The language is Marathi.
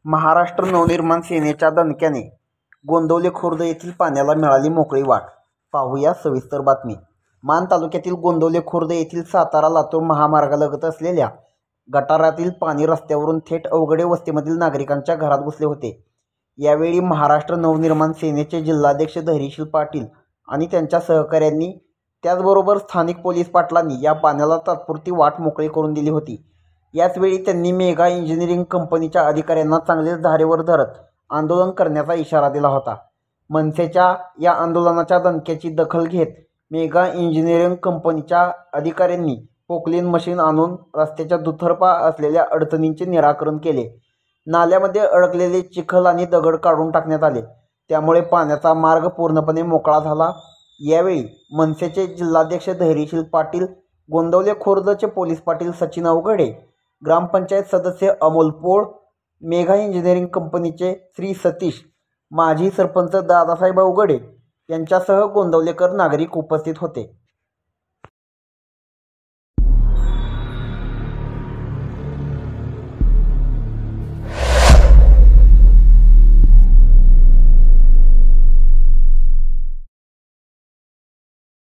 महाराष्ट्र नवनिर्माण सेनेच्या दणक्याने गोंदवले खुर्द येथील पाण्याला मिळाली मोकळी वाट. पाहूया सविस्तर बातमी. मान तालुक्यातील गोंदवले खुर्द येथील सातारा लातूर महामार्गालगत असलेल्या गटारातील पाणी रस्त्यावरून थेट अवघडे वस्तीमधील नागरिकांच्या घरात घुसले होते. यावेळी महाराष्ट्र नवनिर्माण सेनेचे जिल्हाध्यक्ष धैर्यशील पाटील आणि त्यांच्या सहकाऱ्यांनी त्याचबरोबर स्थानिक पोलीस पाटलांनी या पाण्याला तात्पुरती वाट मोकळी करून दिली होती. याचवेळी त्यांनी मेगा इंजिनिअरिंग कंपनीच्या अधिकाऱ्यांना चांगलेच धारेवर धरत आंदोलन करण्याचा इशारा दिला होता. मनसेच्या या आंदोलनाच्या दणक्याची दखल घेत मेगा इंजिनिअरिंग कंपनीच्या अधिकाऱ्यांनी पोकलीन मशीन आणून रस्त्याच्या दुतर्फा असलेल्या अडचणींचे निराकरण केले. नाल्यामध्ये अडकलेले चिखल आणि दगड काढून टाकण्यात आले. त्यामुळे पाण्याचा मार्ग पूर्णपणे मोकळा झाला. यावेळी मनसेचे जिल्हाध्यक्ष धैर्यशील पाटील, गोंदवले खुर्दचे पोलीस पाटील सचिन अवघडे, ग्रामपंचायत सदस्य अमोल पोळ, मेगा इंजिनिअरिंग कंपनीचे श्री सतीश, माजी सरपंच दादासाहेब अवघडे यांच्यासह गोंदवलेकर नागरिक उपस्थित होते.